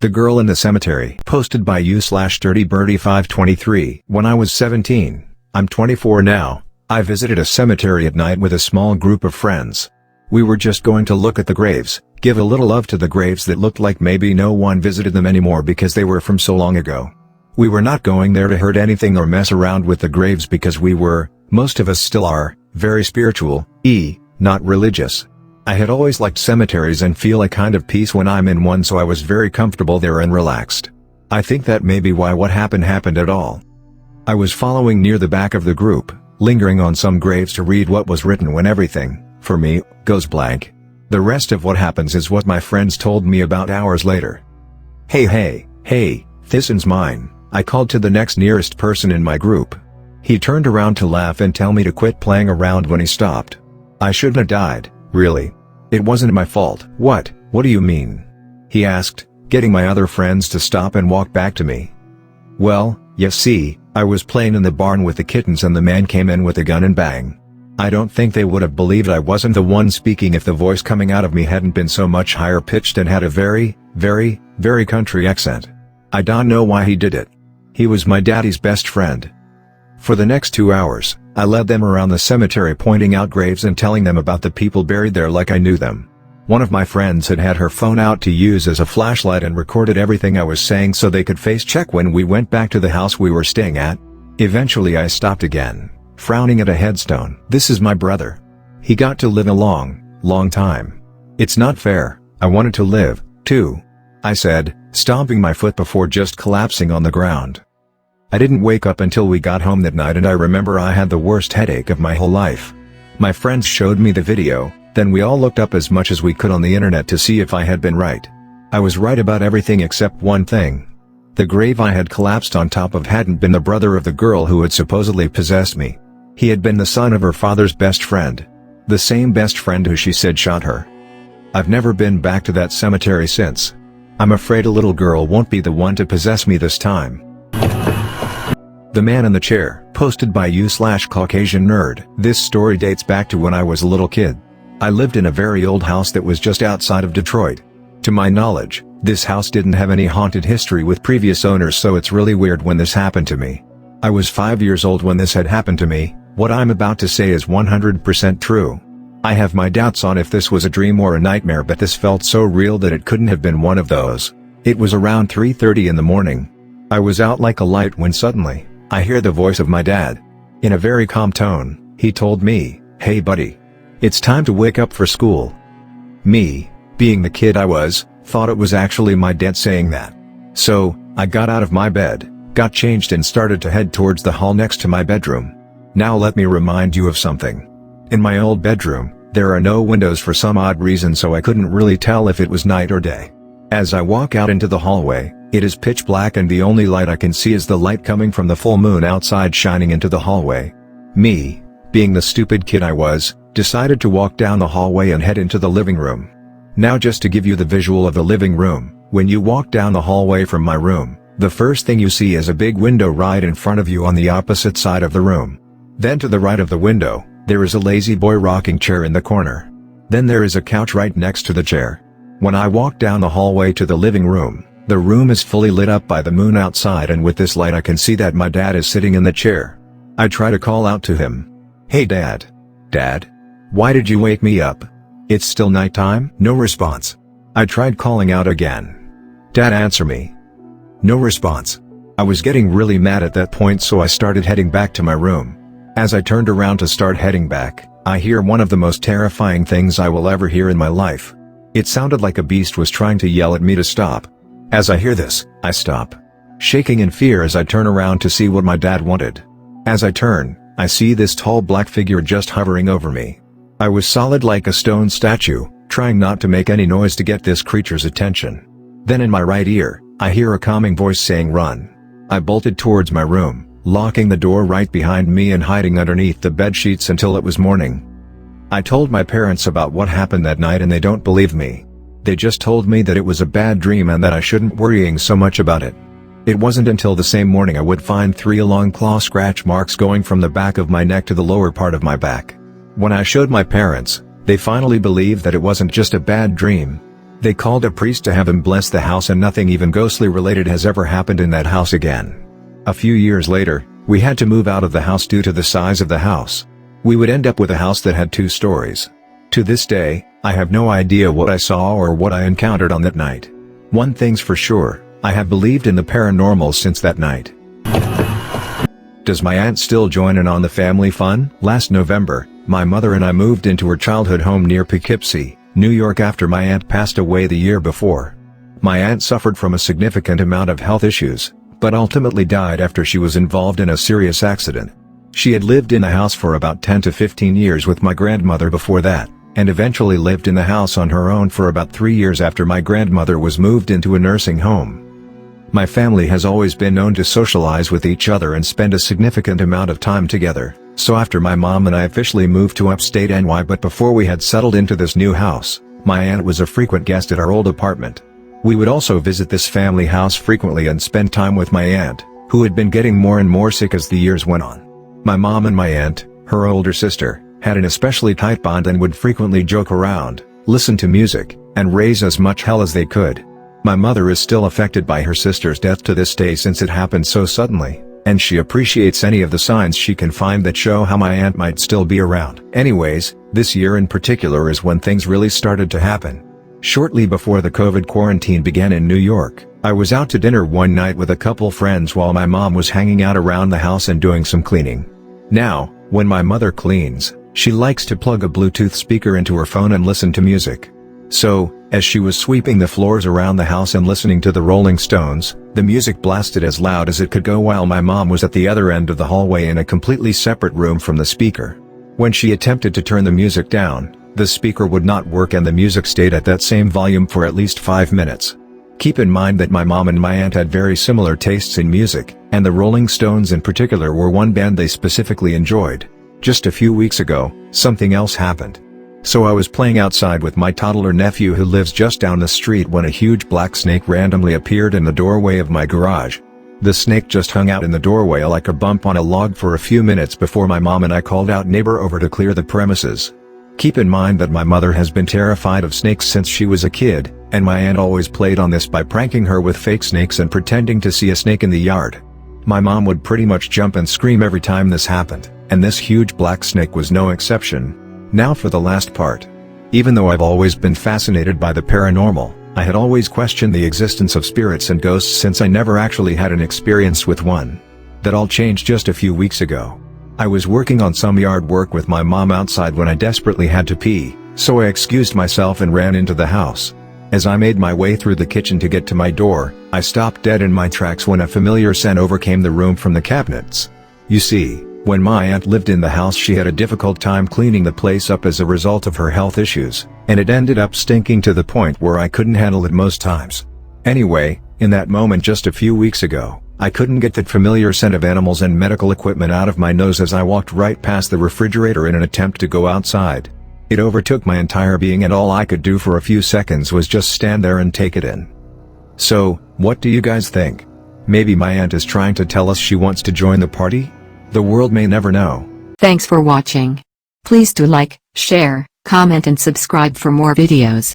The Girl in the Cemetery. Posted by u/dirtybirdie523. When I was 17, I'm 24 now, I visited a cemetery at night with a small group of friends. We were just going to look at the graves, give a little love to the graves that looked like maybe no one visited them anymore because they were from so long ago. We were not going there to hurt anything or mess around with the graves because we were, most of us still are, very spiritual, not religious. I had always liked cemeteries and feel a kind of peace when I'm in one, so I was very comfortable there and relaxed. I think that may be why what happened at all. I was following near the back of the group, lingering on some graves to read what was written when everything, for me, goes blank. The rest of what happens is what my friends told me about hours later. Hey, this one's mine, I called to the next nearest person in my group. He turned around to laugh and tell me to quit playing around when he stopped. I shouldn't have died, really. It wasn't my fault. What do you mean? He asked, getting my other friends to stop and walk back to me. Well, you see, I was playing in the barn with the kittens and the man came in with a gun and bang. I don't think they would have believed I wasn't the one speaking if the voice coming out of me hadn't been so much higher pitched and had a very country accent. I don't know why he did it. He was my daddy's best friend. For the next 2 hours, I led them around the cemetery pointing out graves and telling them about the people buried there like I knew them. One of my friends had her phone out to use as a flashlight and recorded everything I was saying so they could face check when we went back to the house we were staying at. Eventually I stopped again, frowning at a headstone. This is my brother. He got to live a long time. It's not fair, I wanted to live, too, I said, stomping my foot before just collapsing on the ground. I didn't wake up until we got home that night and I remember I had the worst headache of my whole life. My friends showed me the video, then we all looked up as much as we could on the internet to see if I had been right. I was right about everything except one thing. The grave I had collapsed on top of hadn't been the brother of the girl who had supposedly possessed me. He had been the son of her father's best friend. The same best friend who she said shot her. I've never been back to that cemetery since. I'm afraid a little girl won't be the one to possess me this time. The Man in the Chair. Posted by u/Caucasian Nerd. This story dates back to when I was a little kid. I lived in a very old house that was just outside of Detroit. To my knowledge, this house didn't have any haunted history with previous owners, so it's really weird when this happened to me. I was 5 years old when this had happened to me. What I'm about to say is 100% true. I have my doubts on if this was a dream or a nightmare, but this felt so real that it couldn't have been one of those. It was around 3:30 in the morning. I was out like a light when suddenly, I hear the voice of my dad. In a very calm tone, he told me, "Hey buddy. It's time to wake up for school." Me, being the kid I was, thought it was actually my dad saying that. So, I got out of my bed, got changed and started to head towards the hall next to my bedroom. Now let me remind you of something. In my old bedroom, there are no windows for some odd reason, so I couldn't really tell if it was night or day. As I walk out into the hallway, it is pitch black and the only light I can see is the light coming from the full moon outside shining into the hallway. Me, being the stupid kid I was, decided to walk down the hallway and head into the living room. Now just to give you the visual of the living room, when you walk down the hallway from my room, the first thing you see is a big window right in front of you on the opposite side of the room. Then to the right of the window, there is a lazy boy rocking chair in the corner. Then there is a couch right next to the chair. When I walk down the hallway to the living room, the room is fully lit up by the moon outside, and with this light I can see that my dad is sitting in the chair. I try to call out to him. "Hey Dad. Dad? Why did you wake me up? It's still nighttime?" No response. I tried calling out again. "Dad, answer me." No response. I was getting really mad at that point, so I started heading back to my room. As I turned around to start heading back, I hear one of the most terrifying things I will ever hear in my life. It sounded like a beast was trying to yell at me to stop. As I hear this, I stop, shaking in fear as I turn around to see what my dad wanted. As I turn, I see this tall black figure just hovering over me. I was solid like a stone statue, trying not to make any noise to get this creature's attention. Then in my right ear, I hear a calming voice saying, "Run." I bolted towards my room, locking the door right behind me and hiding underneath the bedsheets until it was morning. I told my parents about what happened that night and they don't believe me. They just told me that it was a bad dream and that I shouldn't worrying so much about it. It wasn't until the same morning I would find 3 long claw scratch marks going from the back of my neck to the lower part of my back. When I showed my parents, they finally believed that it wasn't just a bad dream. They called a priest to have him bless the house, and nothing even ghostly related has ever happened in that house again. A few years later, we had to move out of the house due to the size of the house. We would end up with a house that had 2 stories. To this day, I have no idea what I saw or what I encountered on that night. One thing's for sure, I have believed in the paranormal since that night. Does my aunt still join in on the family fun? Last November, my mother and I moved into her childhood home near Poughkeepsie, New York after my aunt passed away the year before. My aunt suffered from a significant amount of health issues, but ultimately died after she was involved in a serious accident. She had lived in the house for about 10 to 15 years with my grandmother before that, and eventually lived in the house on her own for about 3 years after my grandmother was moved into a nursing home. My family has always been known to socialize with each other and spend a significant amount of time together, so after my mom and I officially moved to upstate NY, but before we had settled into this new house, my aunt was a frequent guest at our old apartment. We would also visit this family house frequently and spend time with my aunt, who had been getting more and more sick as the years went on. My mom and my aunt, her older sister, had an especially tight bond and would frequently joke around, listen to music, and raise as much hell as they could. My mother is still affected by her sister's death to this day since it happened so suddenly, and she appreciates any of the signs she can find that show how my aunt might still be around. Anyways, this year in particular is when things really started to happen. Shortly before the COVID quarantine began in New York, I was out to dinner one night with a couple friends while my mom was hanging out around the house and doing some cleaning. Now, when my mother cleans, she likes to plug a Bluetooth speaker into her phone and listen to music. So, as she was sweeping the floors around the house and listening to the Rolling Stones, the music blasted as loud as it could go while my mom was at the other end of the hallway in a completely separate room from the speaker. When she attempted to turn the music down, the speaker would not work and the music stayed at that same volume for at least 5 minutes. Keep in mind that my mom and my aunt had very similar tastes in music, and the Rolling Stones in particular were one band they specifically enjoyed. Just a few weeks ago, something else happened. So I was playing outside with my toddler nephew who lives just down the street when a huge black snake randomly appeared in the doorway of my garage. The snake just hung out in the doorway like a bump on a log for a few minutes before my mom and I called out neighbor over to clear the premises. Keep in mind that my mother has been terrified of snakes since she was a kid, and my aunt always played on this by pranking her with fake snakes and pretending to see a snake in the yard. My mom would pretty much jump and scream every time this happened, and this huge black snake was no exception. Now for the last part. Even though I've always been fascinated by the paranormal, I had always questioned the existence of spirits and ghosts since I never actually had an experience with one. That all changed just a few weeks ago. I was working on some yard work with my mom outside when I desperately had to pee, so I excused myself and ran into the house. As I made my way through the kitchen to get to my door, I stopped dead in my tracks when a familiar scent overcame the room from the cabinets. You see, when my aunt lived in the house she had a difficult time cleaning the place up as a result of her health issues, and it ended up stinking to the point where I couldn't handle it most times. Anyway, in that moment just a few weeks ago, I couldn't get that familiar scent of animals and medical equipment out of my nose as I walked right past the refrigerator in an attempt to go outside. It overtook my entire being and all I could do for a few seconds was just stand there and take it in. So, what do you guys think? Maybe my aunt is trying to tell us she wants to join the party? The world may never know. Thanks for watching. Please do like, share, comment and subscribe for more videos.